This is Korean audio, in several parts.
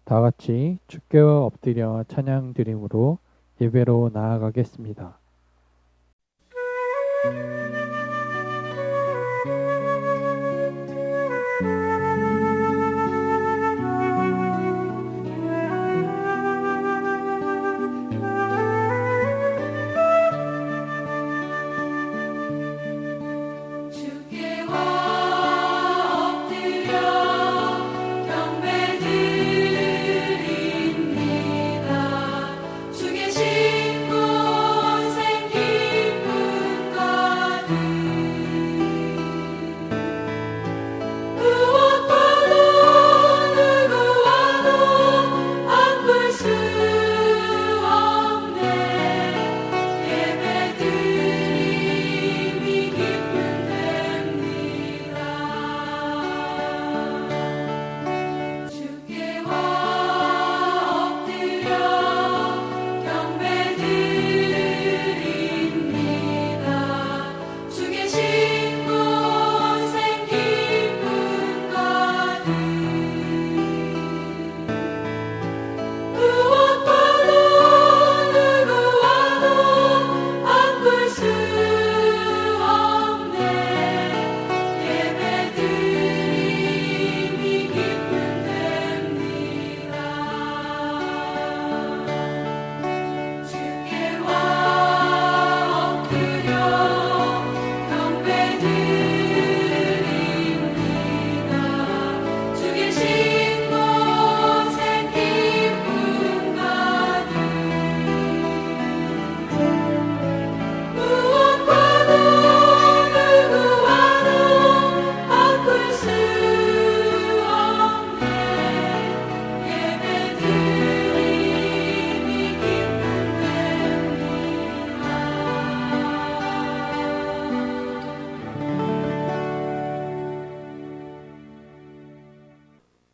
다 같이 주께 엎드려 찬양 드림으로 예배로 나아가겠습니다.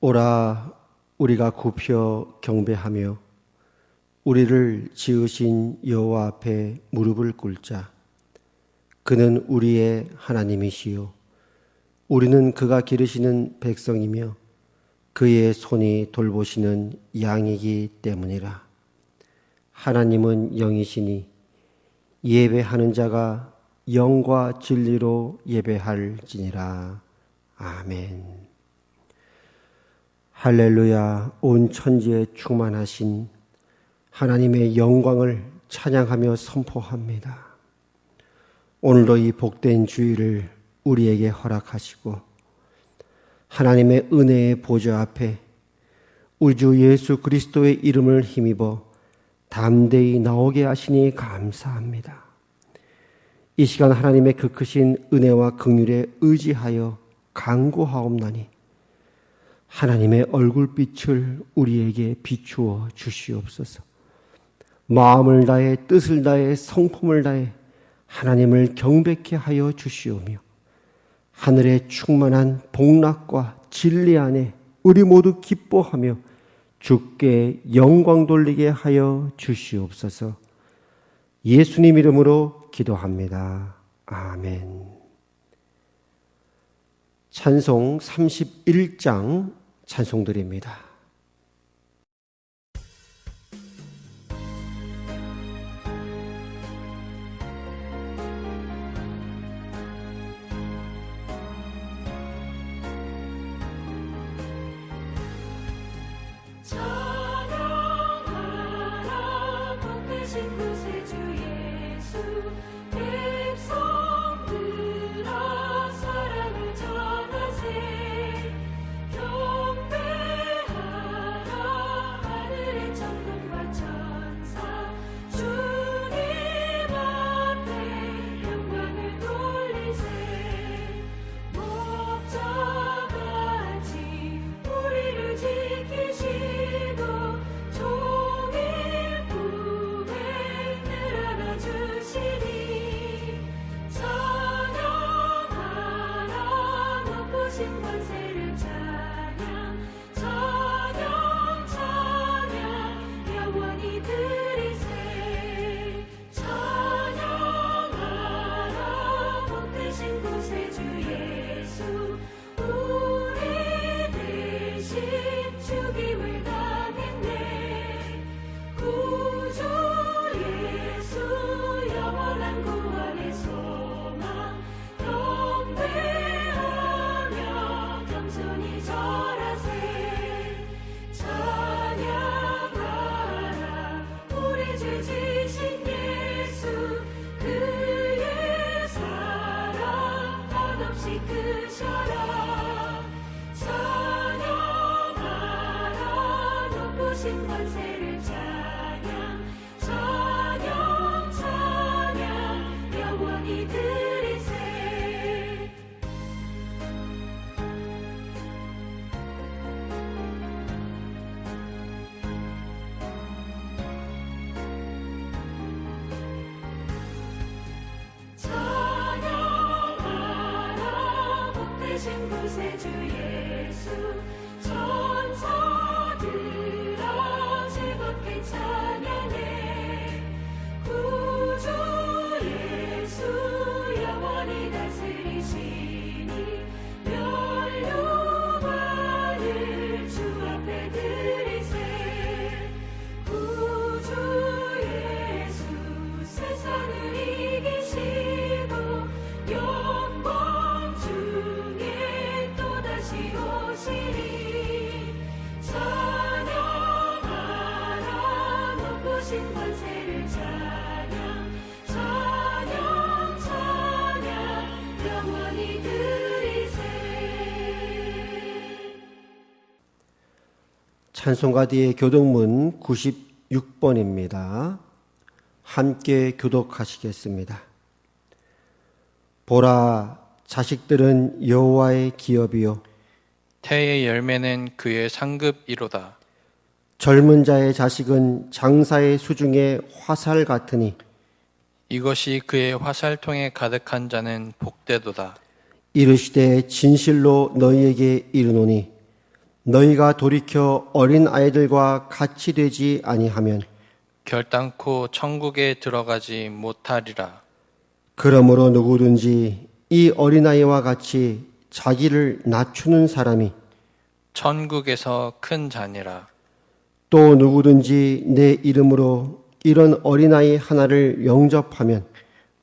오라 우리가 굽혀 경배하며 우리를 지으신 여호와 앞에 무릎을 꿇자. 그는 우리의 하나님이시요 우리는 그가 기르시는 백성이며 그의 손이 돌보시는 양이기 때문이라. 하나님은 영이시니 예배하는 자가 영과 진리로 예배할지니라. 아멘. 할렐루야. 온 천지에 충만하신 하나님의 영광을 찬양하며 선포합니다. 오늘도 이 복된 주일을 우리에게 허락하시고 하나님의 은혜의 보좌 앞에 우리 주 예수 그리스도의 이름을 힘입어 담대히 나오게 하시니 감사합니다. 이 시간 하나님의 그 크신 은혜와 긍휼에 의지하여 간구하옵나니 하나님의 얼굴빛을 우리에게 비추어 주시옵소서. 마음을 다해 뜻을 다해 성품을 다해 하나님을 경배케 하여 주시오며 하늘의 충만한 복락과 진리 안에 우리 모두 기뻐하며 주께 영광 돌리게 하여 주시옵소서. 예수님 이름으로 기도합니다. 아멘. 찬송 31장 찬송드립니다. 찬양하라 복되신 구세주 예수 백성들아 사랑을 전하세 경배하라 하늘의 천군과 천사 주님 앞에 영광을 돌리세 목자같이 우리를 지키시고 종일 품에 늘 안아주시니 찬양하라 높으신 권세를 찬양 찬양 찬양 영원히 드리세 찬양하라 복되신 구세주 예수 우리 대신 죽임을 당하사 없이 크셔라. 찬양하라 높으신 권세를 찬양 찬양 찬양 영원히 드리세. 찬양하라 복되신 구세주 예수. 천사들아 즐겁게 찬양해. 구주 예수 영원히 다스리시니 면류관을 주 앞에 드리세. 구주 예수 세상을 이기시고 영광 중에 또다시 오시리. 찬양하라 높으신 권세를 찬양 찬양 찬양 영원히 드리세. 찬송가 뒤의 교독문 96번입니다. 함께 교독하시겠습니다. 보라, 자식들은 여호와의 기업이요 태의 열매는 그의 상급이로다. 젊은 자의 자식은 장사의 수중에 화살 같으니 이것이 그의 화살통에 가득한 자는 복되도다. 이르시되 진실로 너희에게 이르노니 너희가 돌이켜 어린 아이들과 같이 되지 아니하면 결단코 천국에 들어가지 못하리라. 그러므로 누구든지 이 어린아이와 같이 자기를 낮추는 사람이 천국에서 큰 자니라. 또 누구든지 내 이름으로 이런 어린아이 하나를 영접하면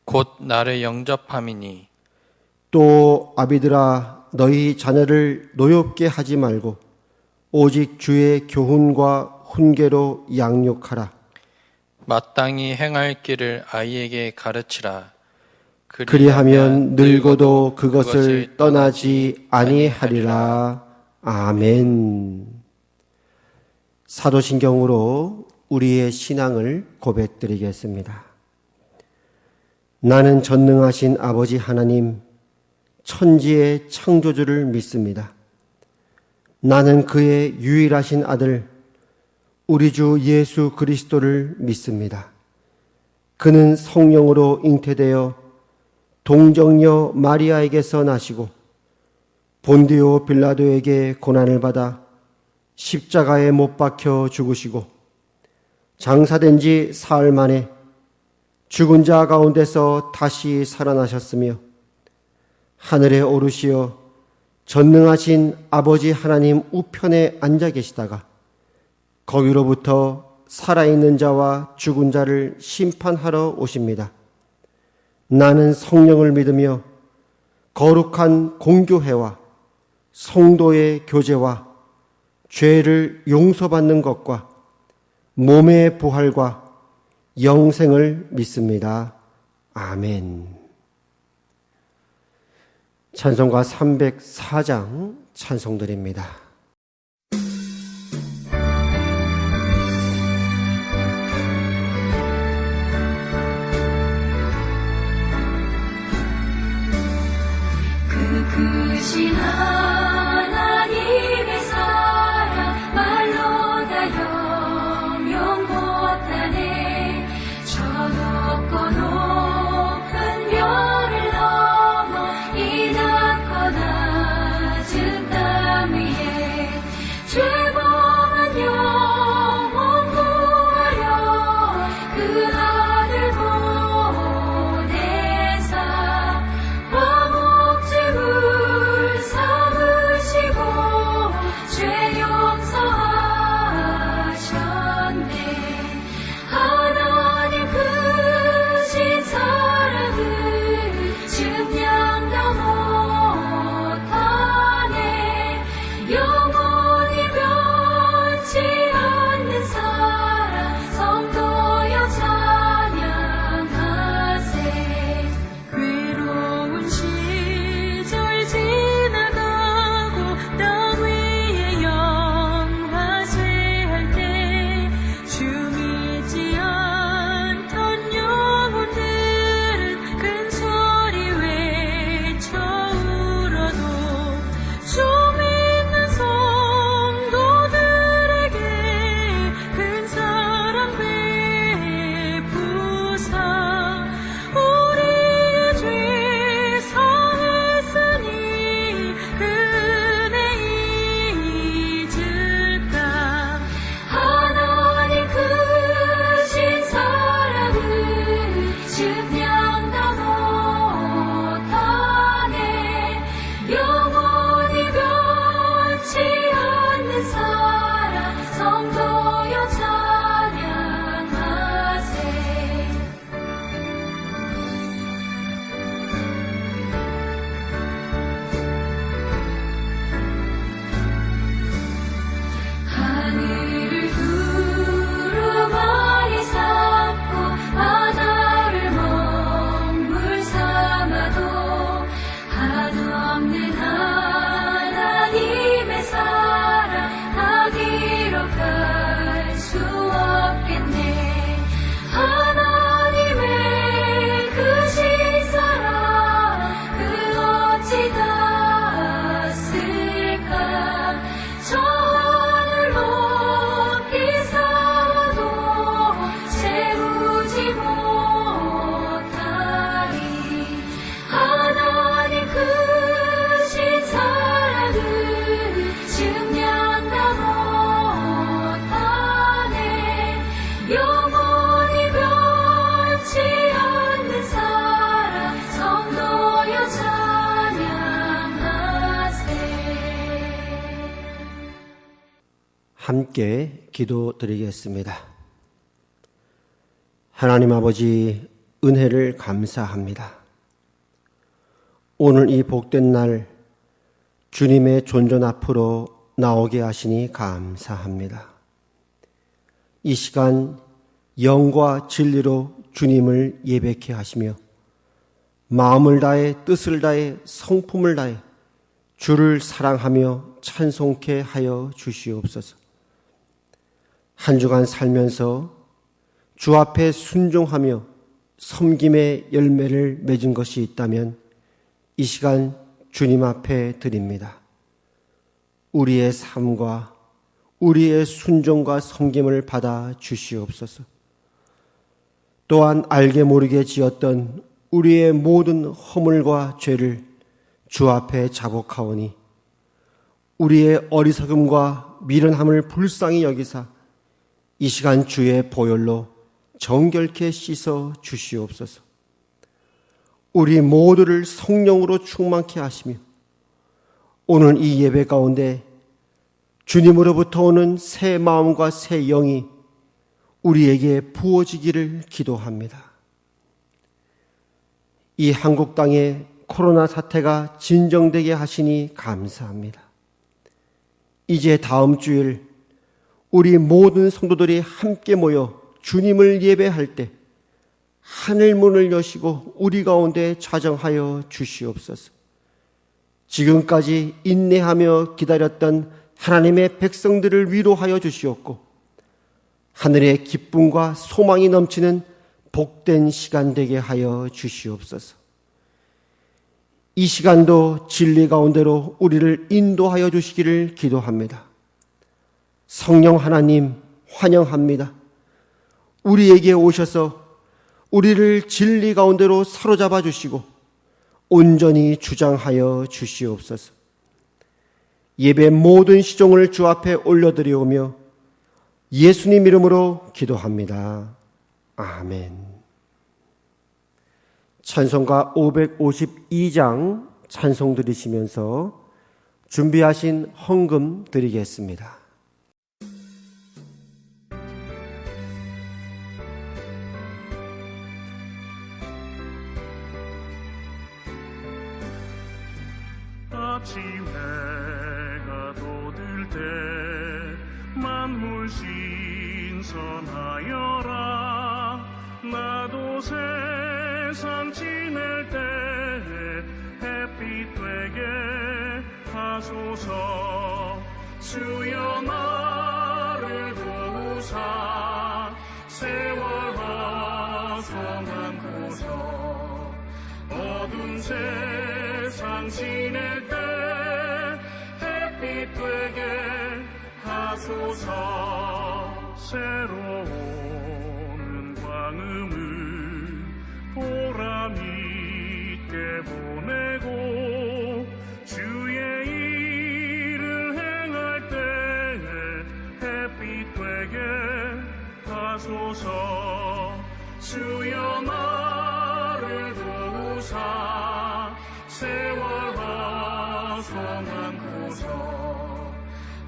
곧 나를 영접함이니 또 아비들아 너희 자녀를 노엽게 하지 말고 오직 주의 교훈과 훈계로 양육하라. 마땅히 행할 길을 아이에게 가르치라. 그리하면 늙어도 그것을 떠나지 아니하리라. 아멘. 사도신경으로 우리의 신앙을 고백드리겠습니다. 나는 전능하신 아버지 하나님, 천지의 창조주를 믿습니다. 나는 그의 유일하신 아들, 우리 주 예수 그리스도를 믿습니다. 그는 성령으로 잉태되어 동정녀 마리아에게서 나시고 본디오 빌라도에게 고난을 받아 십자가에 못 박혀 죽으시고 장사된 지 사흘 만에 죽은 자 가운데서 다시 살아나셨으며 하늘에 오르시어 전능하신 아버지 하나님 우편에 앉아 계시다가 거기로부터 살아있는 자와 죽은 자를 심판하러 오십니다. 나는 성령을 믿으며 거룩한 공교회와 성도의 교제와 죄를 용서받는 것과 몸의 부활과 영생을 믿습니다. 아멘. 찬송가 304장 찬송드립니다. 크신 하나님의 사랑 말로 다 영영 못하네. 저 높고 높은 별을 넘어 이 낮고 낮은 땅 위에 죄범한 영혼 구하려 그 아들 보내사 화목제물 삼으시고 없는 하나님의 사랑 다 기록할 수 없겠네. 하나님의 크신 사랑 그 어찌 닿았을까. 저 하늘 높이 쌓아도 채우지 못하리. 하나님 크신 사랑을 증량 다 못하네. 영원히 변치 않는 사랑 성도여 찬양하세. 함께 기도드리겠습니다. 하나님 아버지, 은혜를 감사합니다. 오늘 이 복된 날 주님의 존전 앞으로 나오게 하시니 감사합니다. 이 시간 영과 진리로 주님을 예배케 하시며 마음을 다해 뜻을 다해 성품을 다해 주를 사랑하며 찬송케 하여 주시옵소서. 한 주간 살면서 주 앞에 순종하며 섬김의 열매를 맺은 것이 있다면 이 시간 주님 앞에 드립니다. 우리의 삶과 우리의 순종과 섬김을 받아 주시옵소서. 또한 알게 모르게 지었던 우리의 모든 허물과 죄를 주 앞에 자복하오니 우리의 어리석음과 미련함을 불쌍히 여기사 이 시간 주의 보혈로 정결케 씻어 주시옵소서. 우리 모두를 성령으로 충만케 하시며 오늘 이 예배 가운데 주님으로부터 오는 새 마음과 새 영이 우리에게 부어지기를 기도합니다. 이 한국 땅에 코로나 사태가 진정되게 하시니 감사합니다. 이제 다음 주일 우리 모든 성도들이 함께 모여 주님을 예배할 때 하늘 문을 여시고 우리 가운데 자정하여 주시옵소서. 지금까지 인내하며 기다렸던 하나님의 백성들을 위로하여 주시옵고 하늘의 기쁨과 소망이 넘치는 복된 시간 되게 하여 주시옵소서. 이 시간도 진리 가운데로 우리를 인도하여 주시기를 기도합니다. 성령 하나님 환영합니다. 우리에게 오셔서 우리를 진리 가운데로 사로잡아 주시고 온전히 주장하여 주시옵소서. 예배 모든 시종을 주 앞에 올려드리오며 예수님 이름으로 기도합니다. 아멘. 찬송가 552장 찬송 드리시면서 준비하신 헌금 드리겠습니다. 아침 해가 돋을 때 만물 신선하여라. 나도 세상 지낼 때 햇빛 되게 하소서. 주여 나를 도우사 세월 허송한 고서 어두운 세상 지낼 때 햇빛 되게 하소서. 새로운 광음을 보람 있게 보내고 주의 일을 행할 때 햇빛 되게 하소서. 주여 나를 도우사 세월 허송한 고서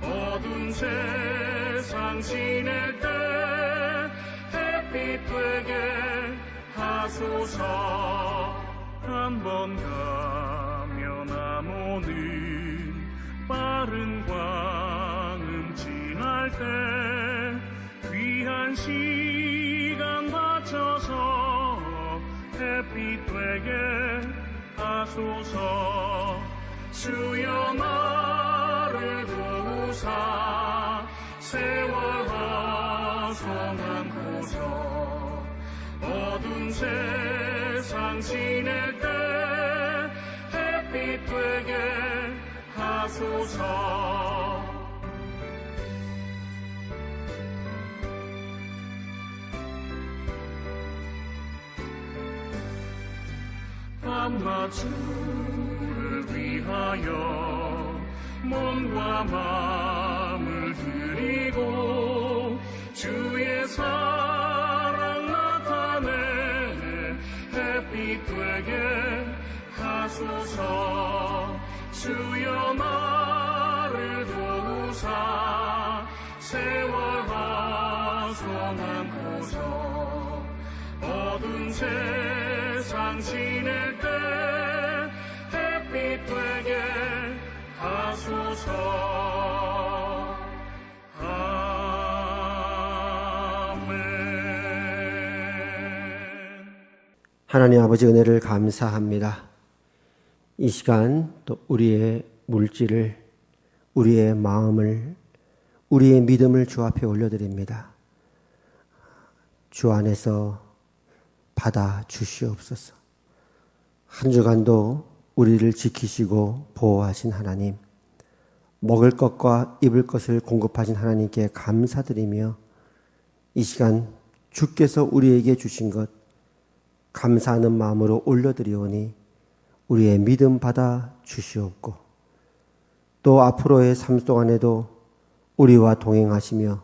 어두운 세상 지낼 때 햇빛 되게 하소서. 한 번 가며 남오는 빠른 광음 지날 때 귀한 시간 바쳐서 햇빛 되게 하소서. 주여 나를 도우사 세월 허송한 고저 어두운 세상 지낼 때 햇빛 되게 하소서. 밤낮 주를 위하여 몸과 마음을 드리고 주의 사랑 나타내 햇빛 되게 하소서. 주여 나를 도우사 세월 허송한 고저 어두운 세상 지낼 때 햇빛 되게 하소서. 아멘. 하나님 아버지 은혜를 감사합니다. 이 시간 또 우리의 물질을, 우리의 마음을, 우리의 믿음을 주 앞에 올려드립니다. 주 안에서 받아 주시옵소서. 한 주간도 우리를 지키시고 보호하신 하나님, 먹을 것과 입을 것을 공급하신 하나님께 감사드리며 이 시간 주께서 우리에게 주신 것 감사하는 마음으로 올려드리오니 우리의 믿음 받아 주시옵고 또 앞으로의 삶 동안에도 우리와 동행하시며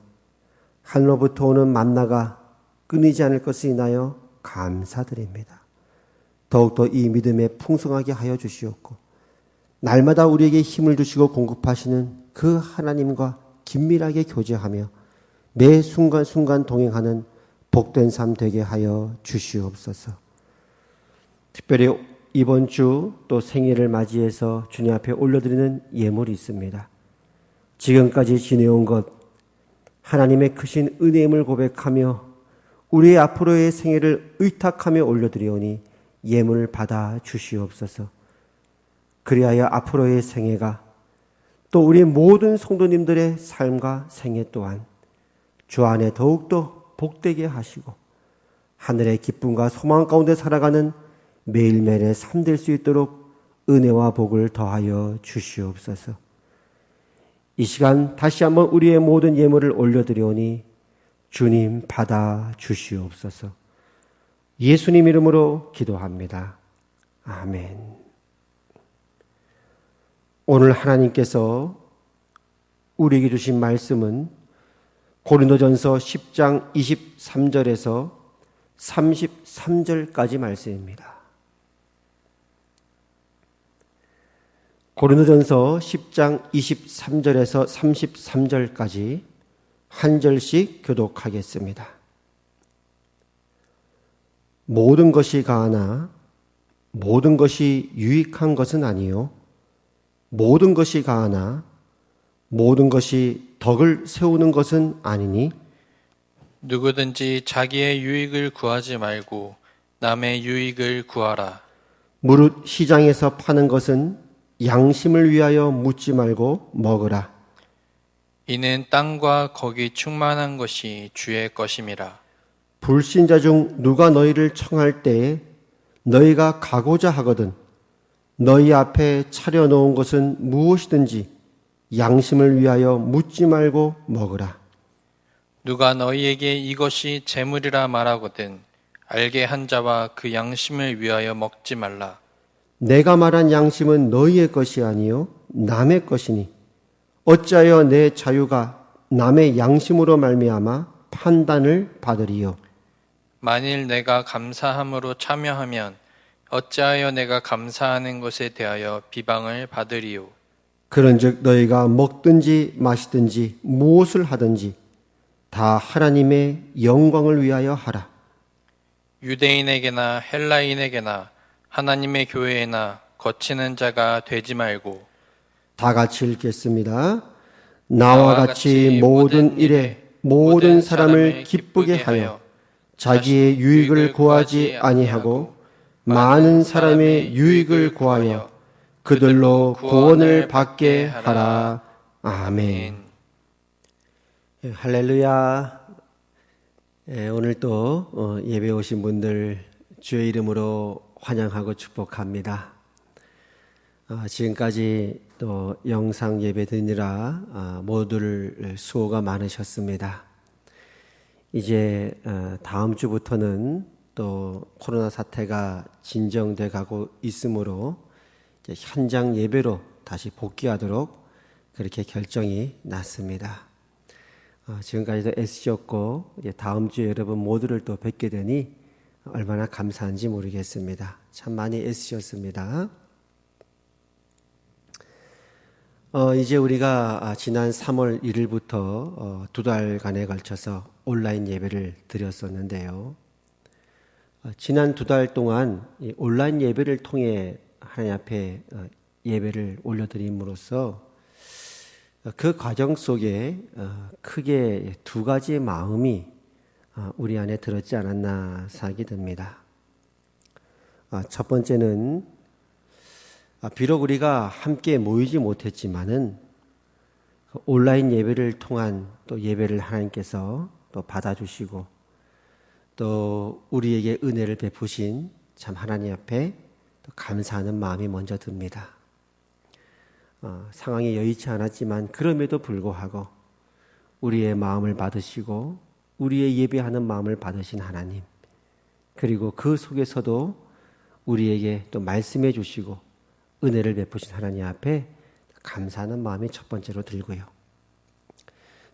하늘로부터 오는 만나가 끊이지 않을 것을 인하여 감사드립니다. 더욱더 이 믿음에 풍성하게 하여 주시옵고 날마다 우리에게 힘을 주시고 공급하시는 그 하나님과 긴밀하게 교제하며 매 순간순간 동행하는 복된 삶 되게 하여 주시옵소서. 특별히 이번 주 또 생일을 맞이해서 주님 앞에 올려드리는 예물이 있습니다. 지금까지 지내온 것 하나님의 크신 은혜임을 고백하며 우리의 앞으로의 생애를 의탁하며 올려드리오니 예물 받아 주시옵소서. 그리하여 앞으로의 생애가 또 우리 모든 성도님들의 삶과 생애 또한 주 안에 더욱더 복되게 하시고 하늘의 기쁨과 소망 가운데 살아가는 매일매일의 삶 될 수 있도록 은혜와 복을 더하여 주시옵소서. 이 시간 다시 한번 우리의 모든 예물을 올려드리오니 주님 받아 주시옵소서. 예수님 이름으로 기도합니다. 아멘. 오늘 하나님께서 우리에게 주신 말씀은 고린도전서 10장 23절에서 33절까지 말씀입니다. 고린도전서 10장 23절에서 33절까지 한 절씩 교독하겠습니다. 모든 것이 가하나 모든 것이 유익한 것은 아니요 모든 것이 가하나 모든 것이 덕을 세우는 것은 아니니 누구든지 자기의 유익을 구하지 말고 남의 유익을 구하라. 무릇 시장에서 파는 것은 양심을 위하여 묻지 말고 먹으라. 이는 땅과 거기 충만한 것이 주의 것임이라. 불신자 중 누가 너희를 청할 때에 너희가 가고자 하거든 너희 앞에 차려놓은 것은 무엇이든지 양심을 위하여 묻지 말고 먹으라. 누가 너희에게 이것이 재물이라 말하거든 알게 한 자와 그 양심을 위하여 먹지 말라. 내가 말한 양심은 너희의 것이 아니요 남의 것이니 어찌하여 내 자유가 남의 양심으로 말미암아 판단을 받으리요. 만일 내가 감사함으로 참여하면 어찌하여 내가 감사하는 것에 대하여 비방을 받으리요. 그런즉 너희가 먹든지 마시든지 무엇을 하든지 다 하나님의 영광을 위하여 하라. 유대인에게나 헬라인에게나 하나님의 교회에나 거치는 자가 되지 말고 다 같이 읽겠습니다. 나와 같이 모든 일에 모든 사람을 기쁘게 하여 자기의 유익을 구하지 아니하고 많은 사람의 유익을 구하여 그들로 구원을 받게 하라. 아멘. 할렐루야. 오늘 또 예배 오신 분들 주의 이름으로 환영하고 축복합니다. 지금까지 또 영상 예배 드리느라 모두들 수고가 많으셨습니다. 이제 다음 주부터는 또 코로나 사태가 진정돼 가고 있으므로 이제 현장 예배로 다시 복귀하도록 그렇게 결정이 났습니다. 지금까지도 애쓰셨고 이제 다음 주에 여러분 모두를 또 뵙게 되니 얼마나 감사한지 모르겠습니다. 참 많이 애쓰셨습니다. 이제 우리가 지난 3월 1일부터 2달간에 걸쳐서 온라인 예배를 드렸었는데요. 지난 2달 동안 이 온라인 예배를 통해 하나님 앞에 예배를 올려드림으로써 그 과정 속에 크게 두 가지의 마음이 우리 안에 들었지 않았나 생각이 듭니다. 첫 번째는 비록 우리가 함께 모이지 못했지만은 온라인 예배를 통한 또 예배를 하나님께서 또 받아주시고 또 우리에게 은혜를 베푸신 참 하나님 앞에 또 감사하는 마음이 먼저 듭니다. 상황이 여의치 않았지만 그럼에도 불구하고 우리의 마음을 받으시고 우리의 예배하는 마음을 받으신 하나님, 그리고 그 속에서도 우리에게 또 말씀해 주시고 은혜를 베푸신 하나님 앞에 감사하는 마음이 첫 번째로 들고요.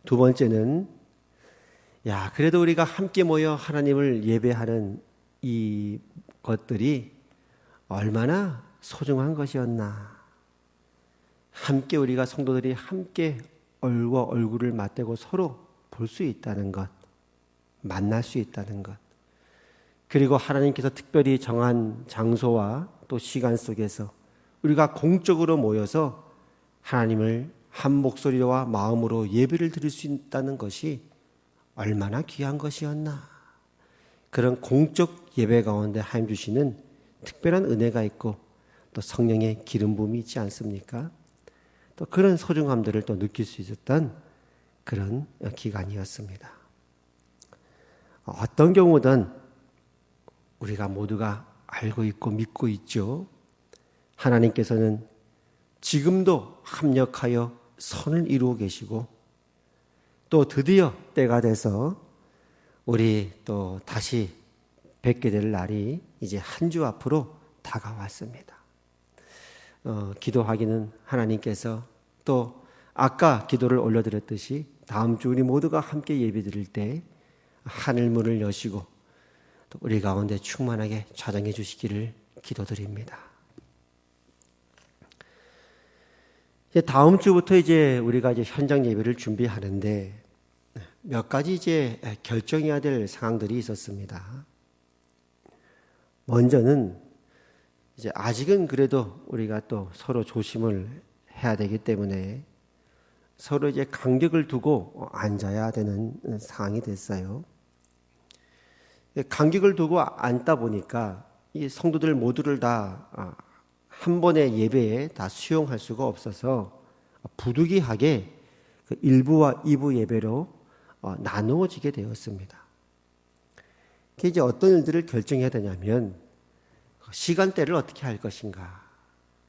두 번째는 그래도 우리가 함께 모여 하나님을 예배하는 이 것들이 얼마나 소중한 것이었나. 함께 우리가 성도들이 함께 얼굴과 얼굴을 맞대고 서로 볼 수 있다는 것, 만날 수 있다는 것, 그리고 하나님께서 특별히 정한 장소와 또 시간 속에서 우리가 공적으로 모여서 하나님을 한 목소리와 마음으로 예배를 드릴 수 있다는 것이 얼마나 귀한 것이었나. 그런 공적 예배 가운데 하나님 주시는 특별한 은혜가 있고 또 성령의 기름 부음이 있지 않습니까? 또 그런 소중함들을 또 느낄 수 있었던 그런 기간이었습니다. 어떤 경우든 우리가 모두가 알고 있고 믿고 있죠. 하나님께서는 지금도 합력하여 선을 이루고 계시고 또 드디어 때가 돼서 우리 또 다시 뵙게 될 날이 이제 한 주 앞으로 다가왔습니다. 기도하기는 하나님께서 또 아까 기도를 올려드렸듯이 다음 주 우리 모두가 함께 예배드릴 때 하늘 문을 여시고 또 우리 가운데 충만하게 좌정해 주시기를 기도드립니다. 이제 다음 주부터 이제 우리가 이제 현장 예배를 준비하는데 몇 가지 이제 결정해야 될 상황들이 있었습니다. 먼저는 이제 아직은 그래도 우리가 또 서로 조심을 해야 되기 때문에 서로 이제 간격을 두고 앉아야 되는 상황이 됐어요. 간격을 두고 앉다 보니까 이 성도들 모두를 다 한 번의 예배에 다 수용할 수가 없어서 부득이하게 그 1부와 2부 예배로 나누어지게 되었습니다. 이제 어떤 일들을 결정해야 되냐면 시간대를 어떻게 할 것인가,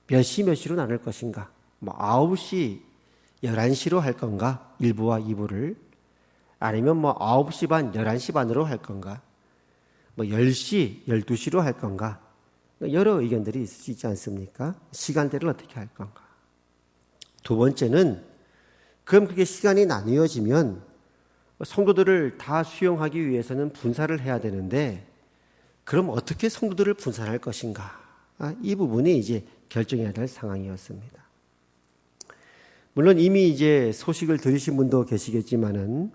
몇 시 몇 시로 나눌 것인가, 9시, 11시로 할 건가, 1부와 2부를, 아니면 9시 반, 11시 반으로 할 건가, 10시, 12시로 할 건가, 여러 의견들이 있을 수 있지 않습니까? 시간대를 어떻게 할 건가. 두 번째는 그럼 그게 시간이 나뉘어지면 성도들을 다 수용하기 위해서는 분사를 해야 되는데 그럼 어떻게 성도들을 분산할 것인가? 이 부분이 이제 결정해야 될 상황이었습니다. 물론 이미 이제 소식을 들으신 분도 계시겠지만은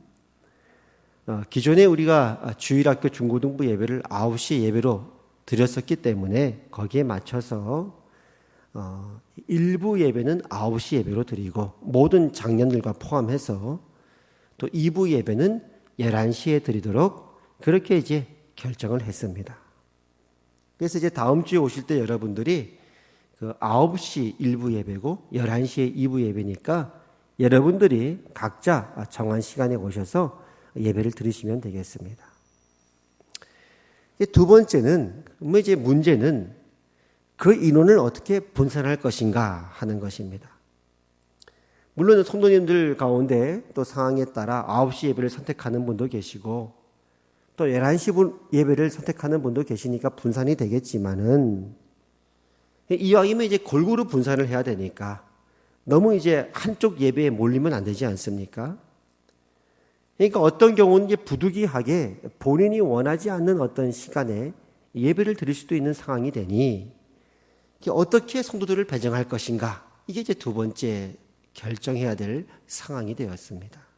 기존에 우리가 주일학교 중고등부 예배를 9시 예배로 드렸었기 때문에 거기에 맞춰서 일부 예배는 9시 예배로 드리고 모든 장년들과 포함해서 또 2부 예배는 11시에 드리도록 그렇게 이제 결정을 했습니다. 그래서 이제 다음 주에 오실 때 여러분들이 그 9시 1부 예배고 11시에 2부 예배니까 여러분들이 각자 정한 시간에 오셔서 예배를 들으시면 되겠습니다. 두 번째는 이제 문제는 그 인원을 어떻게 분산할 것인가 하는 것입니다. 물론 성도님들 가운데 또 상황에 따라 9시 예배를 선택하는 분도 계시고 또 11시 예배를 선택하는 분도 계시니까 분산이 되겠지만은 이왕이면 이제 골고루 분산을 해야 되니까 너무 이제 한쪽 예배에 몰리면 안 되지 않습니까? 그러니까 어떤 경우는 이제 부득이하게 본인이 원하지 않는 어떤 시간에 예배를 드릴 수도 있는 상황이 되니 어떻게 성도들을 배정할 것인가? 이게 이제 두 번째 결정해야 될 상황이 되었습니다.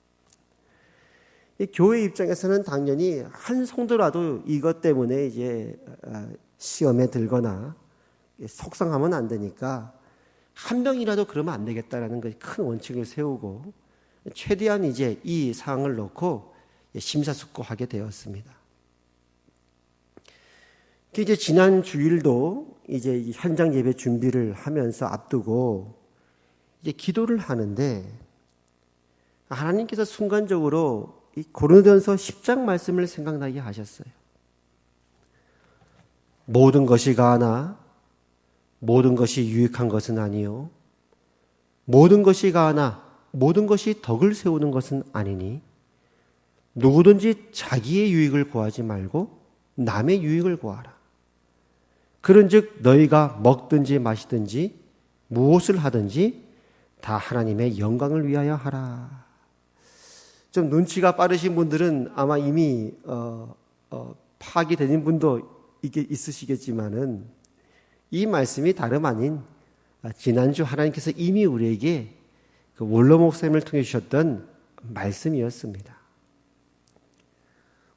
교회 입장에서는 당연히 한 성도라도 이것 때문에 이제 시험에 들거나 속상하면 안 되니까 한 명이라도 그러면 안 되겠다라는 것이 큰 원칙을 세우고 최대한 이제 이 사항을 놓고 심사숙고하게 되었습니다. 이제 지난 주일도 이제 현장 예배 준비를 하면서 앞두고 이제 기도를 하는데 하나님께서 순간적으로 이 고린도전서 10장 말씀을 생각나게 하셨어요. 모든 것이 가하나 모든 것이 유익한 것은 아니요 모든 것이 가하나 모든 것이 덕을 세우는 것은 아니니 누구든지 자기의 유익을 구하지 말고 남의 유익을 구하라. 그런즉 너희가 먹든지 마시든지 무엇을 하든지 다 하나님의 영광을 위하여 하라. 좀 눈치가 빠르신 분들은 아마 이미 파악이 되는 분도 있으시겠지만은 이 말씀이 다름 아닌 지난주 하나님께서 이미 우리에게 그 원로 목사님을 통해 주셨던 말씀이었습니다.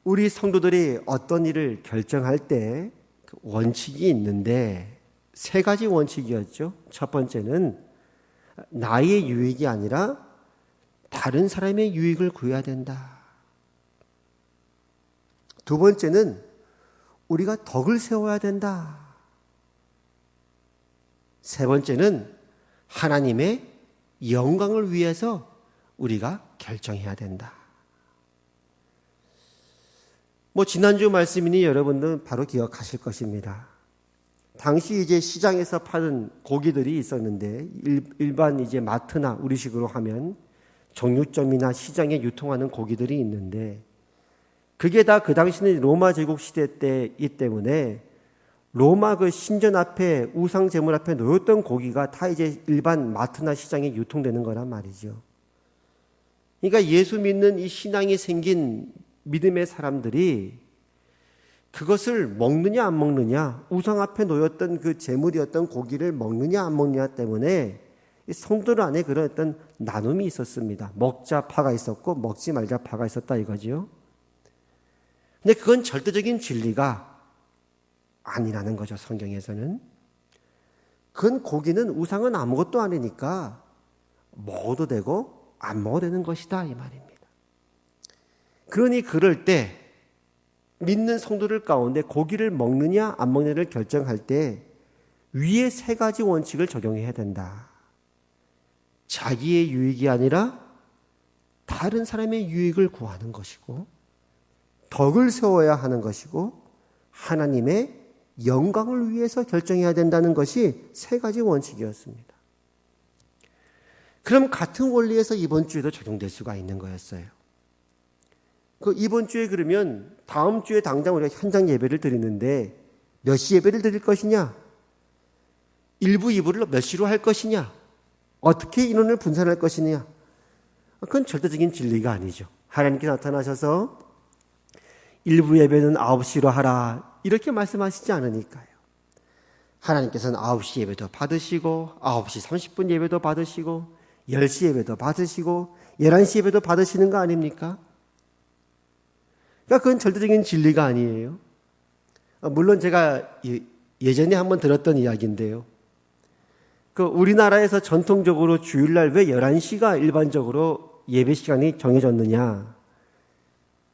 우리 성도들이 어떤 일을 결정할 때 원칙이 있는데 세 가지 원칙이었죠. 첫 번째는 나의 유익이 아니라 다른 사람의 유익을 구해야 된다. 두 번째는 우리가 덕을 세워야 된다. 세 번째는 하나님의 영광을 위해서 우리가 결정해야 된다. 지난주 말씀이니 여러분들은 바로 기억하실 것입니다. 당시 이제 시장에서 파는 고기들이 있었는데 일반 이제 마트나 우리식으로 하면 정육점이나 시장에 유통하는 고기들이 있는데 그게 다 그 당시는 로마 제국 시대 때이기 때문에 로마 그 신전 앞에 우상 제물 앞에 놓였던 고기가 다 이제 일반 마트나 시장에 유통되는 거란 말이죠. 그러니까 예수 믿는 이 신앙이 생긴 믿음의 사람들이 그것을 먹느냐 안 먹느냐, 우상 앞에 놓였던 그 제물이었던 고기를 먹느냐 안 먹느냐 때문에 성도들 안에 그런 어떤 나눔이 있었습니다. 먹자 파가 있었고 먹지 말자 파가 있었다 이거지요. 근데 그건 절대적인 진리가 아니라는 거죠. 성경에서는. 그건 고기는 우상은 아무것도 아니니까 먹어도 되고 안 먹어도 되는 것이다 이 말입니다. 그러니 그럴 때 믿는 성도들 가운데 고기를 먹느냐 안 먹느냐를 결정할 때 위에 세 가지 원칙을 적용해야 된다. 자기의 유익이 아니라 다른 사람의 유익을 구하는 것이고 덕을 세워야 하는 것이고 하나님의 영광을 위해서 결정해야 된다는 것이 세 가지 원칙이었습니다. 그럼 같은 원리에서 이번 주에도 적용될 수가 있는 거였어요. 이번 주에 그러면 다음 주에 당장 우리가 현장 예배를 드리는데 몇 시 예배를 드릴 것이냐? 1부, 2부를 몇 시로 할 것이냐? 어떻게 인원을 분산할 것이냐? 그건 절대적인 진리가 아니죠. 하나님께 나타나셔서 1부 예배는 9시로 하라 이렇게 말씀하시지 않으니까요. 하나님께서는 9시 예배도 받으시고 9시 30분 예배도 받으시고 10시 예배도 받으시고 11시 예배도 받으시는 거 아닙니까? 그러니까 그건 절대적인 진리가 아니에요. 물론 제가 예전에 한번 들었던 이야기인데요. 우리나라에서 전통적으로 주일날 왜 11시가 일반적으로 예배 시간이 정해졌느냐.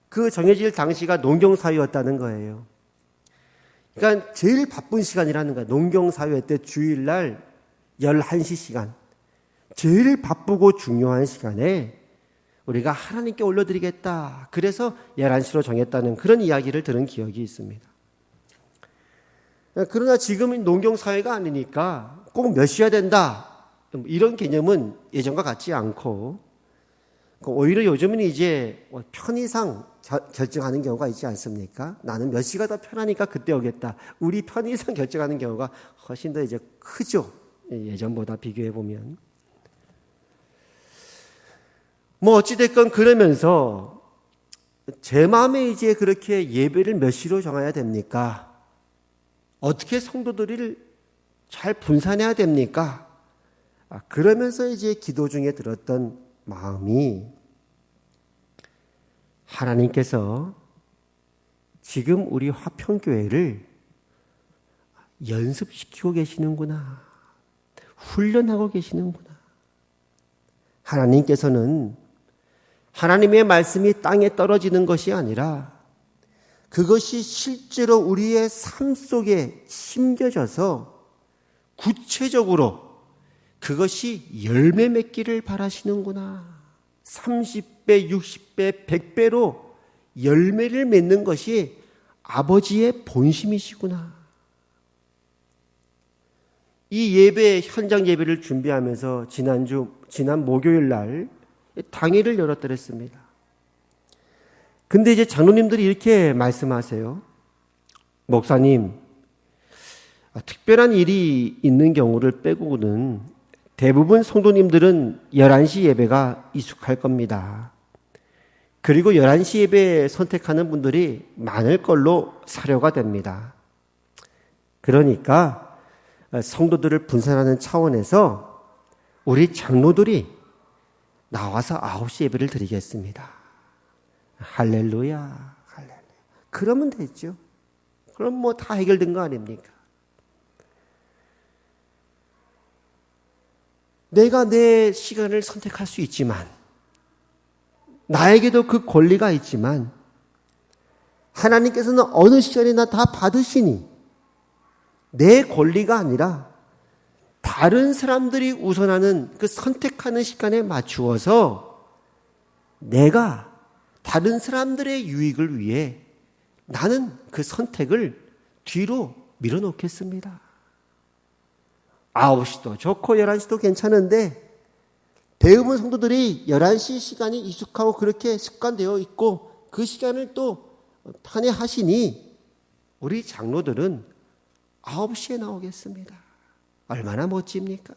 그 정해질 당시가 농경사회였다는 거예요. 그러니까 제일 바쁜 시간이라는 거예요. 농경사회 때 주일날 11시 시간. 제일 바쁘고 중요한 시간에 우리가 하나님께 올려드리겠다. 그래서 11시로 정했다는 그런 이야기를 들은 기억이 있습니다. 그러나 지금은 농경사회가 아니니까 꼭 몇 시야 된다. 이런 개념은 예전과 같지 않고 오히려 요즘은 이제 편의상 결정하는 경우가 있지 않습니까? 나는 몇 시가 더 편하니까 그때 오겠다. 우리 편의상 결정하는 경우가 훨씬 더 이제 크죠. 예전보다 비교해 보면. 뭐 어찌됐건 그러면서 제 마음에 이제 그렇게 예배를 몇 시로 정해야 됩니까? 어떻게 성도들을 잘 분산해야 됩니까? 그러면서 이제 기도 중에 들었던 마음이 하나님께서 지금 우리 화평교회를 연습시키고 계시는구나. 훈련하고 계시는구나. 하나님께서는 하나님의 말씀이 땅에 떨어지는 것이 아니라 그것이 실제로 우리의 삶 속에 심겨져서 구체적으로 그것이 열매 맺기를 바라시는구나. 30배, 60배, 100배로 열매를 맺는 것이 아버지의 본심이시구나. 이 예배, 현장 예배를 준비하면서 지난 목요일 날 당일을 열었더랬습니다. 근데 이제 장로님들이 이렇게 말씀하세요. 목사님, 특별한 일이 있는 경우를 빼고는 대부분 성도님들은 11시 예배가 익숙할 겁니다. 그리고 11시 예배 선택하는 분들이 많을 걸로 사료가 됩니다. 그러니까 성도들을 분산하는 차원에서 우리 장로들이 나와서 9시 예배를 드리겠습니다. 할렐루야, 할렐루야. 그러면 됐죠. 그럼 뭐 다 해결된 거 아닙니까? 내가 내 시간을 선택할 수 있지만, 나에게도 그 권리가 있지만, 하나님께서는 어느 시간이나 다 받으시니, 내 권리가 아니라 다른 사람들이 우선하는 그 선택하는 시간에 맞추어서 내가 다른 사람들의 유익을 위해 나는 그 선택을 뒤로 밀어놓겠습니다. 9시도 좋고 11시도 괜찮은데 대부분 성도들이 11시 시간이 익숙하고 그렇게 습관되어 있고 그 시간을 또 편애하시니 우리 장로들은 9시에 나오겠습니다. 얼마나 멋집니까?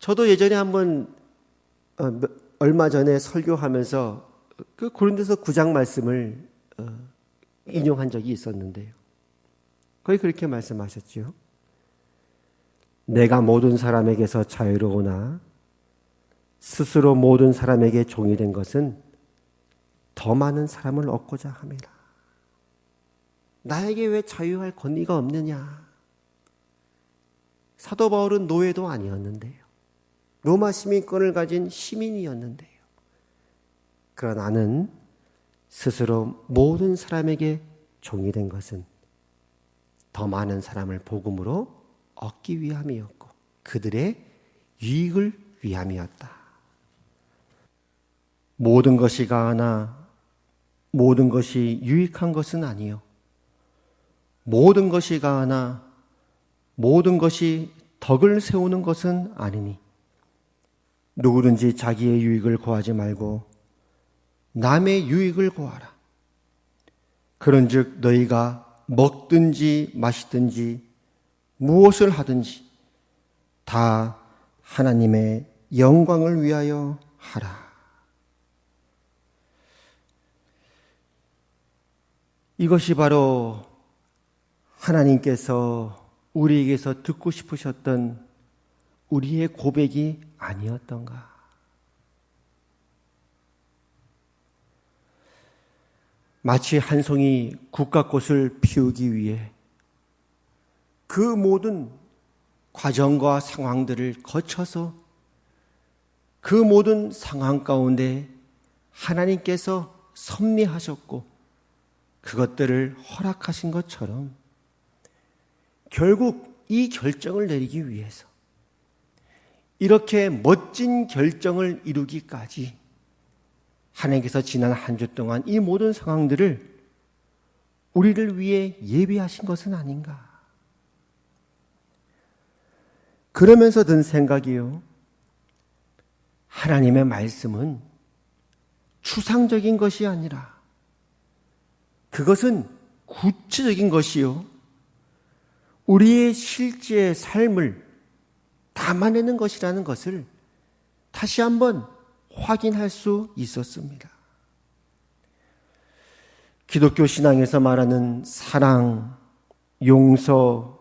저도 예전에 한번 얼마 전에 설교하면서 그 고린도서 9장 말씀을 인용한 적이 있었는데요. 거기 그렇게 말씀하셨죠. 내가 모든 사람에게서 자유로우나 스스로 모든 사람에게 종이 된 것은 더 많은 사람을 얻고자 함이라. 나에게 왜 자유할 권리가 없느냐? 사도 바울은 노예도 아니었는데요. 로마 시민권을 가진 시민이었는데요. 그러나 나는 스스로 모든 사람에게 종이 된 것은 더 많은 사람을 복음으로 얻기 위함이었고 그들의 유익을 위함이었다. 모든 것이 가하나 모든 것이 유익한 것은 아니요. 모든 것이 가하나 모든 것이 덕을 세우는 것은 아니니 누구든지 자기의 유익을 구하지 말고 남의 유익을 구하라. 그런즉 너희가 먹든지 마시든지 무엇을 하든지 다 하나님의 영광을 위하여 하라. 이것이 바로 하나님께서 우리에게서 듣고 싶으셨던 우리의 고백이 아니었던가? 마치 한 송이 국화꽃을 피우기 위해 그 모든 과정과 상황들을 거쳐서 그 모든 상황 가운데 하나님께서 섭리하셨고 그것들을 허락하신 것처럼 결국 이 결정을 내리기 위해서 이렇게 멋진 결정을 이루기까지 하나님께서 지난 한 주 동안 이 모든 상황들을 우리를 위해 예비하신 것은 아닌가. 그러면서 든 생각이요. 하나님의 말씀은 추상적인 것이 아니라 그것은 구체적인 것이요. 우리의 실제 삶을 담아내는 것이라는 것을 다시 한번 확인할 수 있었습니다. 기독교 신앙에서 말하는 사랑, 용서,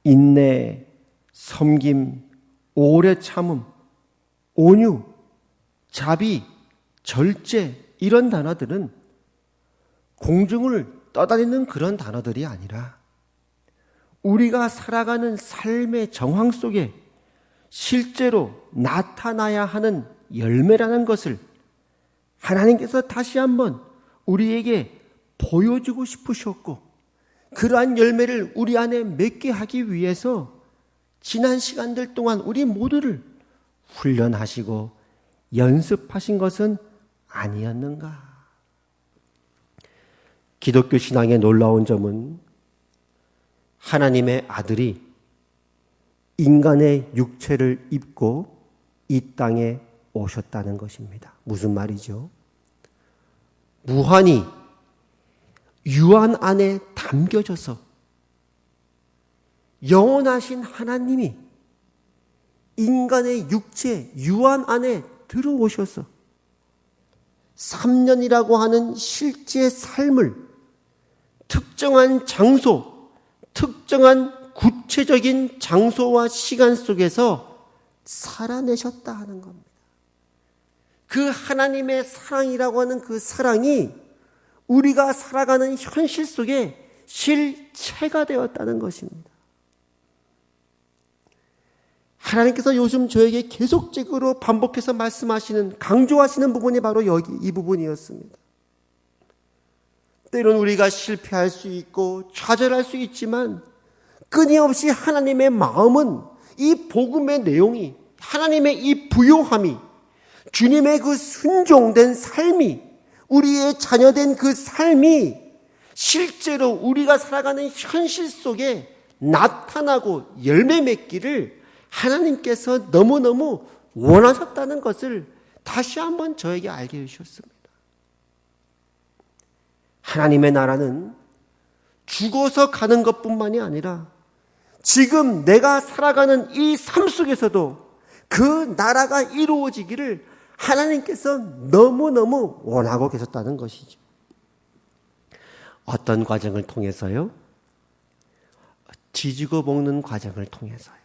인내, 섬김, 오래 참음, 온유, 자비, 절제 이런 단어들은 공중을 떠다니는 그런 단어들이 아니라 우리가 살아가는 삶의 정황 속에 실제로 나타나야 하는 열매라는 것을 하나님께서 다시 한번 우리에게 보여주고 싶으셨고 그러한 열매를 우리 안에 맺게 하기 위해서 지난 시간들 동안 우리 모두를 훈련하시고 연습하신 것은 아니었는가? 기독교 신앙의 놀라운 점은 하나님의 아들이 인간의 육체를 입고 이 땅에 오셨다는 것입니다. 무슨 말이죠? 무한히 유한 안에 담겨져서 영원하신 하나님이 인간의 육체 유한 안에 들어오셔서 3년이라고 하는 실제 삶을 특정한 장소, 특정한 구체적인 장소와 시간 속에서 살아내셨다 하는 겁니다. 그 하나님의 사랑이라고 하는 그 사랑이 우리가 살아가는 현실 속에 실체가 되었다는 것입니다. 하나님께서 요즘 저에게 계속적으로 반복해서 말씀하시는, 강조하시는 부분이 바로 여기 이 부분이었습니다. 때론 우리가 실패할 수 있고 좌절할 수 있지만 끊임없이 하나님의 마음은 이 복음의 내용이, 하나님의 이 부요함이, 주님의 그 순종된 삶이, 우리의 자녀된 그 삶이 실제로 우리가 살아가는 현실 속에 나타나고 열매 맺기를 하나님께서 너무너무 원하셨다는 것을 다시 한번 저에게 알게 해주셨습니다. 하나님의 나라는 죽어서 가는 것뿐만이 아니라 지금 내가 살아가는 이 삶 속에서도 그 나라가 이루어지기를 하나님께서 너무너무 원하고 계셨다는 것이죠. 어떤 과정을 통해서요? 지지고 볶는 과정을 통해서요.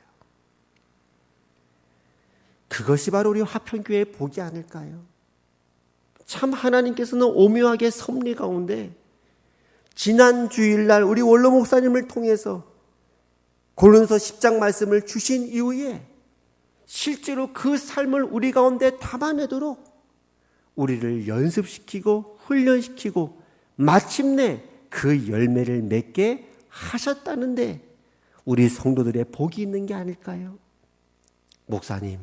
그것이 바로 우리 화평교회의 복이 아닐까요? 참 하나님께서는 오묘하게 섭리 가운데 지난 주일날 우리 원로 목사님을 통해서 고린도서 10장 말씀을 주신 이후에 실제로 그 삶을 우리 가운데 담아내도록 우리를 연습시키고 훈련시키고 마침내 그 열매를 맺게 하셨다는데 우리 성도들의 복이 있는 게 아닐까요? 목사님,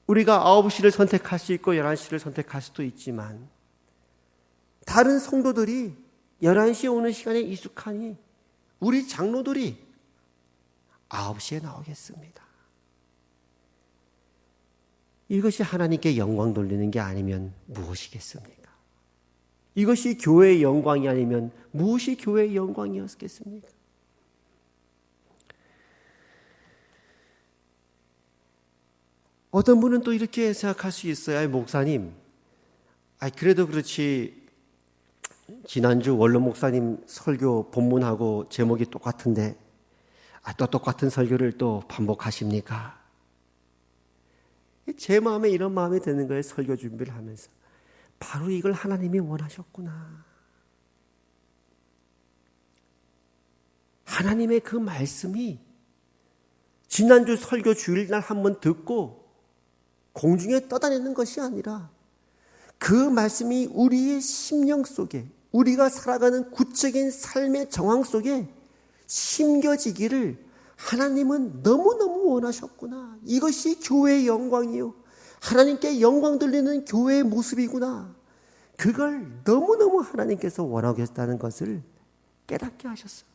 우리가 9시를 선택할 수 있고 11시를 선택할 수도 있지만 다른 성도들이 11시에 오는 시간에 익숙하니 우리 장로들이 9시에 나오겠습니다. 이것이 하나님께 영광 돌리는 게 아니면 무엇이겠습니까? 이것이 교회의 영광이 아니면 무엇이 교회의 영광이었겠습니까? 어떤 분은 또 이렇게 생각할 수 있어요. 목사님, 그래도 그렇지 지난주 원로 목사님 설교 본문하고 제목이 똑같은데 또 똑같은 설교를 또 반복하십니까? 제 마음에 이런 마음이 드는 거예요. 설교 준비를 하면서 바로 이걸 하나님이 원하셨구나. 하나님의 그 말씀이 지난주 설교 주일날 한번 듣고 공중에 떠다니는 것이 아니라 그 말씀이 우리의 심령 속에, 우리가 살아가는 구체적인 삶의 정황 속에 심겨지기를 하나님은 너무너무 원하셨구나. 이것이 교회의 영광이요, 하나님께 영광 돌리는 교회의 모습이구나. 그걸 너무너무 하나님께서 원하고 계셨다는 것을 깨닫게 하셨어요.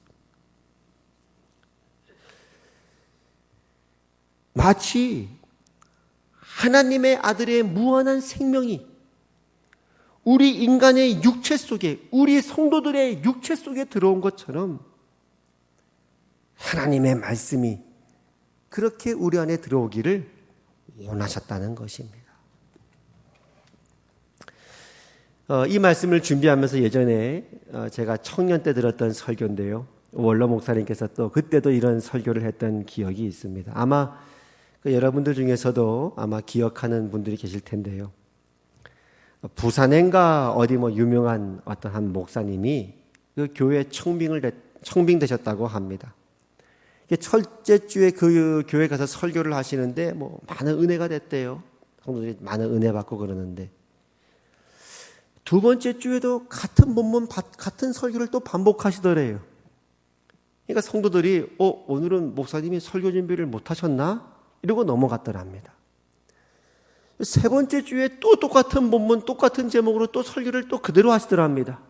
마치 하나님의 아들의 무한한 생명이 우리 인간의 육체 속에, 우리 성도들의 육체 속에 들어온 것처럼 하나님의 말씀이 그렇게 우리 안에 들어오기를 원하셨다는 것입니다. 이 말씀을 준비하면서 예전에 제가 청년 때 들었던 설교인데요, 원로 목사님께서 또 그때도 이런 설교를 했던 기억이 있습니다. 아마 여러분들 중에서도 아마 기억하는 분들이 계실 텐데요. 부산인가 어디 유명한 어떤 한 목사님이 그 교회 청빙되셨다고 합니다. 첫째 주에 그 교회 가서 설교를 하시는데 많은 은혜가 됐대요. 성도들이 많은 은혜 받고 그러는데, 두 번째 주에도 같은 본문, 같은 설교를 또 반복하시더래요. 그러니까 성도들이 오늘은 목사님이 설교 준비를 못 하셨나? 이러고 넘어갔더랍니다. 세 번째 주에 또 똑같은 본문, 똑같은 제목으로 또 설교를 또 그대로 하시더랍니다.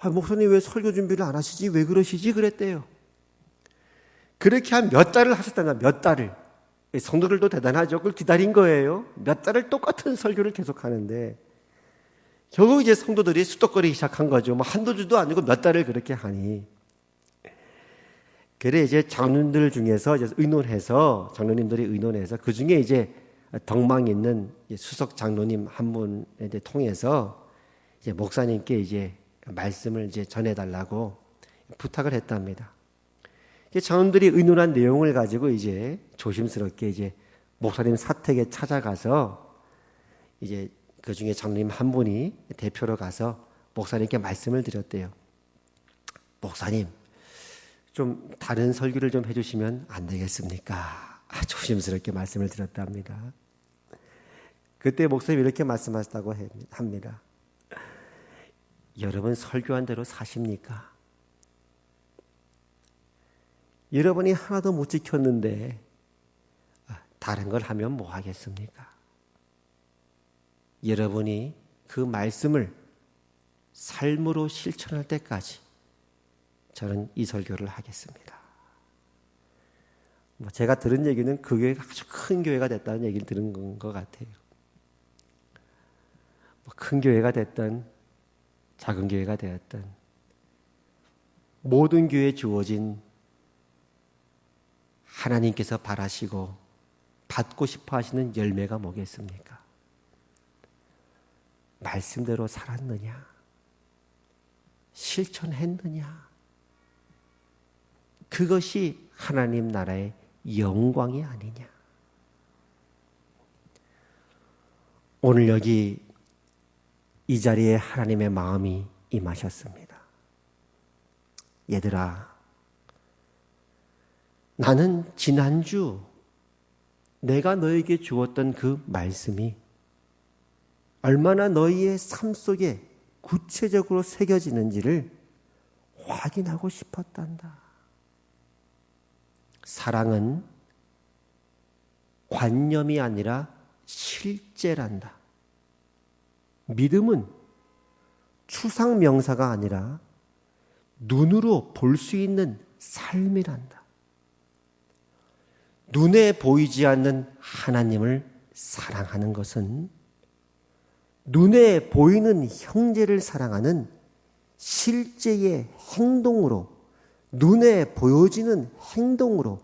목사님 왜 설교 준비를 안 하시지? 왜 그러시지? 그랬대요. 그렇게 한 몇 달을 하셨다나, 몇 달을. 성도들도 대단하죠. 그걸 기다린 거예요. 몇 달을 똑같은 설교를 계속 하는데, 결국 이제 성도들이 수덕거리기 시작한 거죠. 한두 주도 아니고 몇 달을 그렇게 하니. 그래 이제 장로님들 중에서 이제 장로님들이 의논해서 그 중에 이제 덕망 있는 수석 장로님 한 분에 통해서 이제 목사님께 이제 말씀을 이제 전해달라고 부탁을 했답니다. 장로님들이 의논한 내용을 가지고 이제 조심스럽게 이제 목사님 사택에 찾아가서 이제 그 중에 장로님 한 분이 대표로 가서 목사님께 말씀을 드렸대요. 목사님, 좀 다른 설교를 좀 해주시면 안 되겠습니까? 조심스럽게 말씀을 드렸답니다. 그때 목사님이 이렇게 말씀하셨다고 합니다. 여러분 설교한 대로 사십니까? 여러분이 하나도 못 지켰는데 다른 걸 하면 뭐 하겠습니까? 여러분이 그 말씀을 삶으로 실천할 때까지 저는 이 설교를 하겠습니다. 제가 들은 얘기는 그 교회가 아주 큰 교회가 됐다는 얘기를 들은 것 같아요. 큰 교회가 됐든 작은 교회가 되었든 모든 교회에 주어진 하나님께서 바라시고 받고 싶어 하시는 열매가 뭐겠습니까? 말씀대로 살았느냐? 실천했느냐? 그것이 하나님 나라의 영광이 아니냐? 오늘 여기 이 자리에 하나님의 마음이 임하셨습니다. 얘들아, 나는 지난주 내가 너에게 주었던 그 말씀이 얼마나 너희의 삶 속에 구체적으로 새겨지는지를 확인하고 싶었단다. 사랑은 관념이 아니라 실제란다. 믿음은 추상 명사가 아니라 눈으로 볼 수 있는 삶이란다. 눈에 보이지 않는 하나님을 사랑하는 것은 눈에 보이는 형제를 사랑하는 실제의 행동으로, 눈에 보여지는 행동으로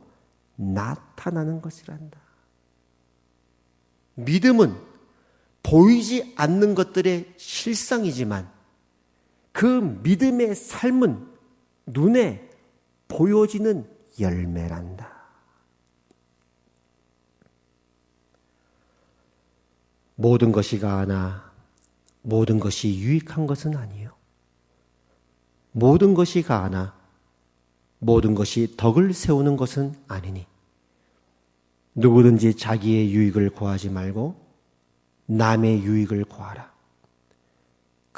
나타나는 것이란다. 믿음은 보이지 않는 것들의 실상이지만 그 믿음의 삶은 눈에 보여지는 열매란다. 모든 것이 가하나 모든 것이 유익한 것은 아니요. 모든 것이 가하나 모든 것이 덕을 세우는 것은 아니니 누구든지 자기의 유익을 구하지 말고 남의 유익을 구하라.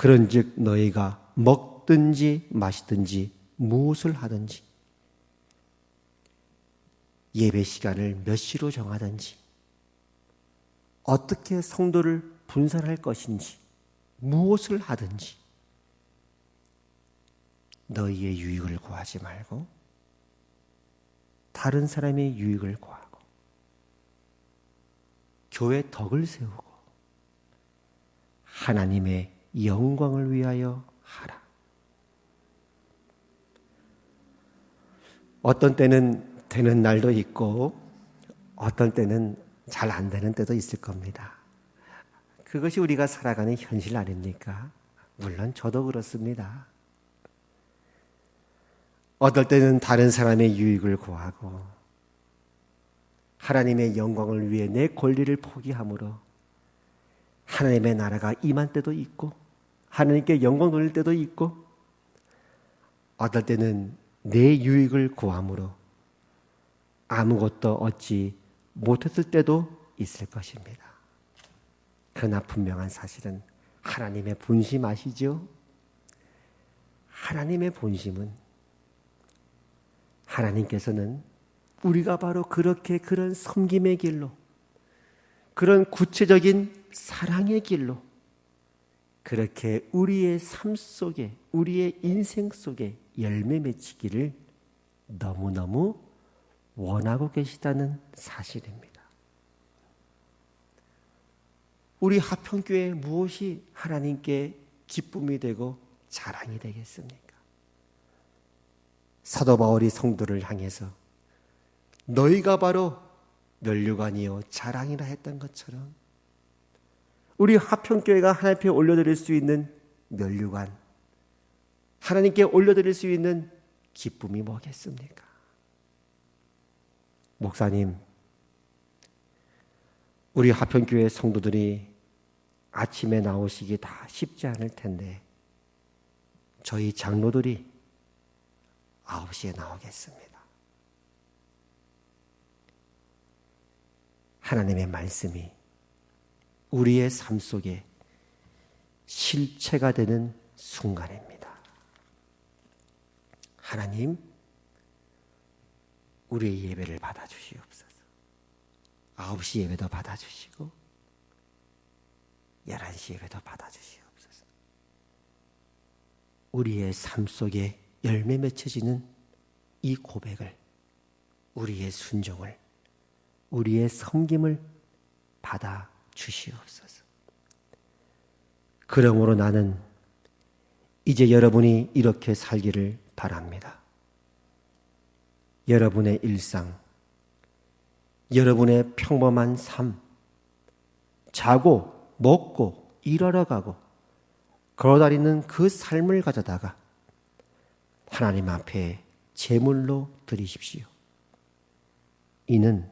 그런즉 너희가 먹든지 마시든지 무엇을 하든지 예배 시간을 몇 시로 정하든지 어떻게 성도를 분산할 것인지 무엇을 하든지 너희의 유익을 구하지 말고 다른 사람의 유익을 구하고 교회 덕을 세우고 하나님의 영광을 위하여 하라. 어떤 때는 되는 날도 있고 어떤 때는 잘 안 되는 때도 있을 겁니다. 그것이 우리가 살아가는 현실 아닙니까? 물론 저도 그렇습니다. 어떨 때는 다른 사람의 유익을 구하고 하나님의 영광을 위해 내 권리를 포기함으로 하나님의 나라가 임한 때도 있고 하나님께 영광 돌릴 때도 있고 어떨 때는 내 유익을 구함으로 아무것도 얻지 못했을 때도 있을 것입니다. 그러나 분명한 사실은 하나님의 본심 아시죠? 하나님의 본심은 하나님께서는 우리가 바로 그렇게 그런 섬김의 길로 그런 구체적인 사랑의 길로 그렇게 우리의 삶 속에 우리의 인생 속에 열매 맺히기를 너무너무 원하고 계시다는 사실입니다. 우리 하평교회 무엇이 하나님께 기쁨이 되고 자랑이 되겠습니까? 사도 바울이 성도를 향해서 너희가 바로 면류관이요 자랑이라 했던 것처럼 우리 하평교회가 하나님 앞에 올려드릴 수 있는 면류관, 하나님께 올려드릴 수 있는 기쁨이 뭐겠습니까? 목사님, 우리 하평교회 성도들이 아침에 나오시기 다 쉽지 않을 텐데 저희 장로들이 9시에 나오겠습니다. 하나님의 말씀이 우리의 삶 속에 실체가 되는 순간입니다. 하나님, 우리의 예배를 받아주시옵소서. 9시 예배도 받아주시고 11시 예배도 받아주시옵소서. 우리의 삶 속에 열매 맺혀지는 이 고백을, 우리의 순종을, 우리의 섬김을 받아주시옵소서. 그러므로 나는 이제 여러분이 이렇게 살기를 바랍니다. 여러분의 일상, 여러분의 평범한 삶, 자고 먹고 일하러 가고 걸어다니는 그 삶을 가져다가 하나님 앞에 제물로 드리십시오. 이는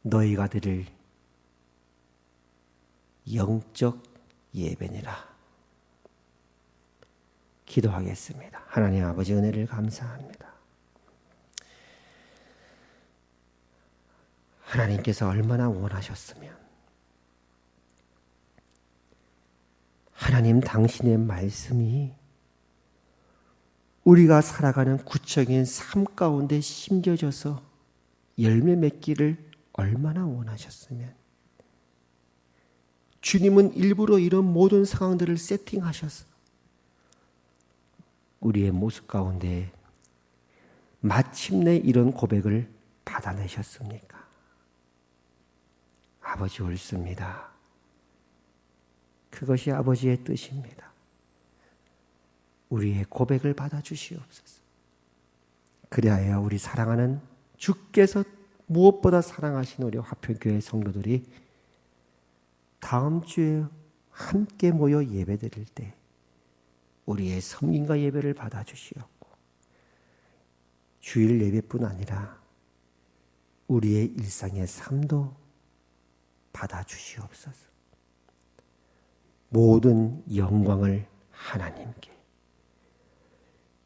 너희가 드릴 영적 예배니라. 기도하겠습니다. 하나님 아버지 은혜를 감사합니다. 하나님께서 얼마나 원하셨으면 하나님 당신의 말씀이 우리가 살아가는 구체적인 삶 가운데 심겨져서 열매 맺기를 얼마나 원하셨으면 주님은 일부러 이런 모든 상황들을 세팅하셔서 우리의 모습 가운데 마침내 이런 고백을 받아내셨습니까? 아버지 옳습니다. 그것이 아버지의 뜻입니다. 우리의 고백을 받아주시옵소서. 그리하여 우리 사랑하는 주께서 무엇보다 사랑하신 우리 화평교회 성도들이 다음 주에 함께 모여 예배드릴 때 우리의 섬김과 예배를 받아주시옵고 주일 예배뿐 아니라 우리의 일상의 삶도 받아주시옵소서. 모든 영광을 하나님께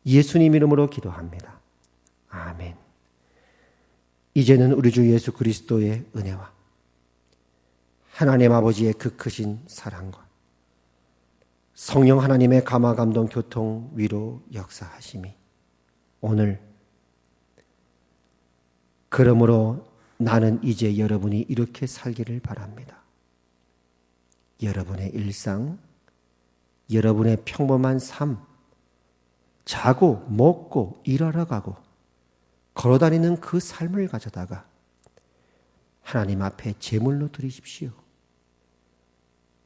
예수님 이름으로 기도합니다. 아멘. 이제는 우리 주 예수 그리스도의 은혜와 하나님 아버지의 그 크신 사랑과 성령 하나님의 감화 감동 교통 위로 역사하심이 오늘 그러므로 나는 이제 여러분이 이렇게 살기를 바랍니다. 여러분의 일상, 여러분의 평범한 삶, 자고 먹고 일하러 가고 걸어다니는 그 삶을 가져다가 하나님 앞에 제물로 드리십시오.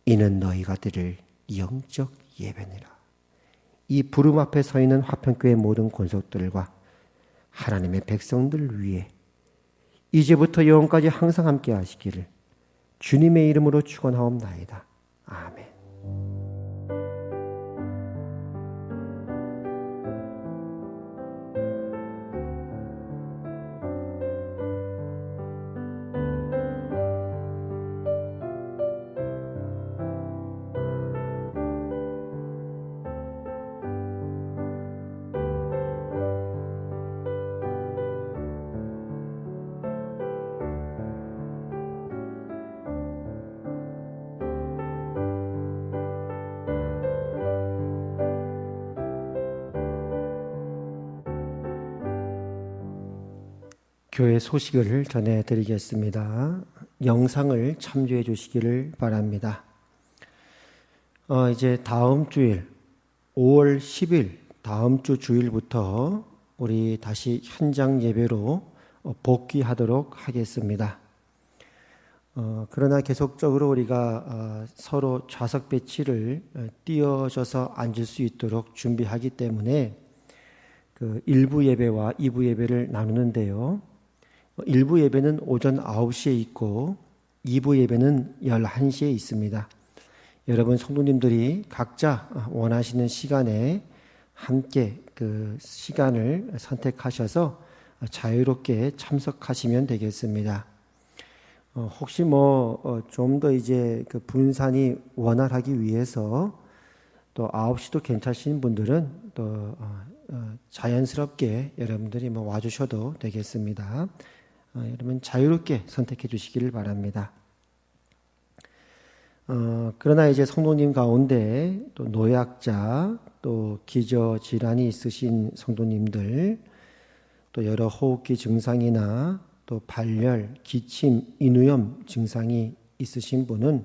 이는 너희가 드릴 영적 예배니라. 이 부름 앞에 서 있는 화평교회 모든 권속들과 하나님의 백성들 위해 이제부터 영원까지 항상 함께 하시기를 주님의 이름으로 축원하옵나이다. 아멘. 교회 소식을 전해드리겠습니다. 영상을 참조해 주시기를 바랍니다. 이제 다음 주일 5월 10일 다음 주 주일부터 우리 다시 현장 예배로 복귀하도록 하겠습니다. 그러나 계속적으로 우리가 서로 좌석 배치를 띄어져서 앉을 수 있도록 준비하기 때문에 그 1부 예배와 2부 예배를 나누는데요. 1부 예배는 오전 9시에 있고 2부 예배는 11시에 있습니다. 여러분 성도님들이 각자 원하시는 시간에 함께 그 시간을 선택하셔서 자유롭게 참석하시면 되겠습니다. 혹시 좀 더 이제 그 분산이 원활하기 위해서 또 9시도 괜찮으신 분들은 또 자연스럽게 여러분들이 와주셔도 되겠습니다. 여러분 자유롭게 선택해 주시기를 바랍니다. 그러나 이제 성도님 가운데 또 노약자, 또 기저질환이 있으신 성도님들, 또 여러 호흡기 증상이나 또 발열, 기침, 인후염 증상이 있으신 분은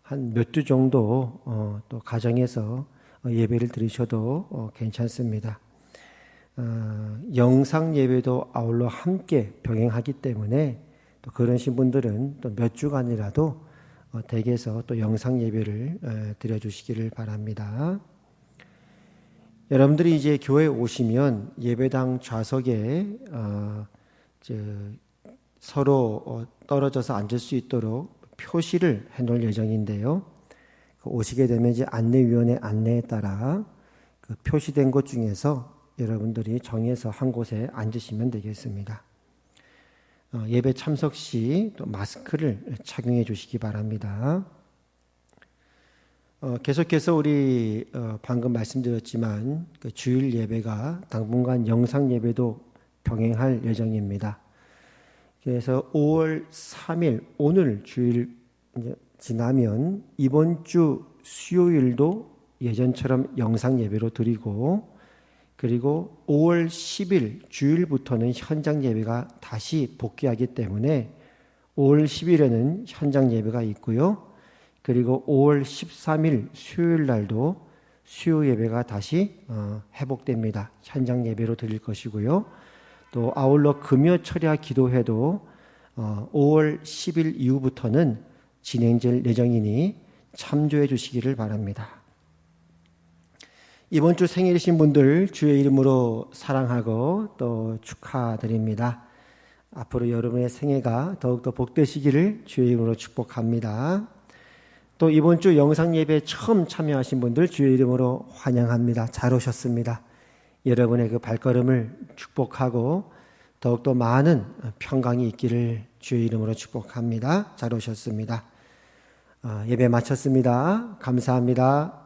한 몇 주 정도 또 가정에서 예배를 드리셔도 괜찮습니다. 영상 예배도 아울러 함께 병행하기 때문에 또 그러신 분들은 또 몇 주간이라도 댁에서 또 영상 예배를 드려주시기를 바랍니다. 여러분들이 이제 교회에 오시면 예배당 좌석에 서로 떨어져서 앉을 수 있도록 표시를 해놓을 예정인데요. 오시게 되면 이제 안내위원회 안내에 따라 그 표시된 곳 중에서 여러분들이 정해서 한 곳에 앉으시면 되겠습니다. 예배 참석 시 또 마스크를 착용해 주시기 바랍니다. 계속해서 우리 방금 말씀드렸지만 그 주일 예배가 당분간 영상 예배도 병행할 예정입니다. 그래서 5월 3일 오늘 주일 이제 지나면 이번 주 수요일도 예전처럼 영상 예배로 드리고 그리고 5월 10일 주일부터는 현장 예배가 다시 복귀하기 때문에 5월 10일에는 현장 예배가 있고요. 그리고 5월 13일 수요일 날도 수요 예배가 다시 회복됩니다. 현장 예배로 드릴 것이고요. 또 아울러 금요 철야 기도회도 5월 10일 이후부터는 진행될 예정이니 참조해 주시기를 바랍니다. 이번 주 생일이신 분들 주의 이름으로 사랑하고 또 축하드립니다. 앞으로 여러분의 생애가 더욱더 복되시기를 주의 이름으로 축복합니다. 또 이번 주 영상 예배 처음 참여하신 분들 주의 이름으로 환영합니다. 잘 오셨습니다. 여러분의 그 발걸음을 축복하고 더욱더 많은 평강이 있기를 주의 이름으로 축복합니다. 잘 오셨습니다. 예배 마쳤습니다. 감사합니다.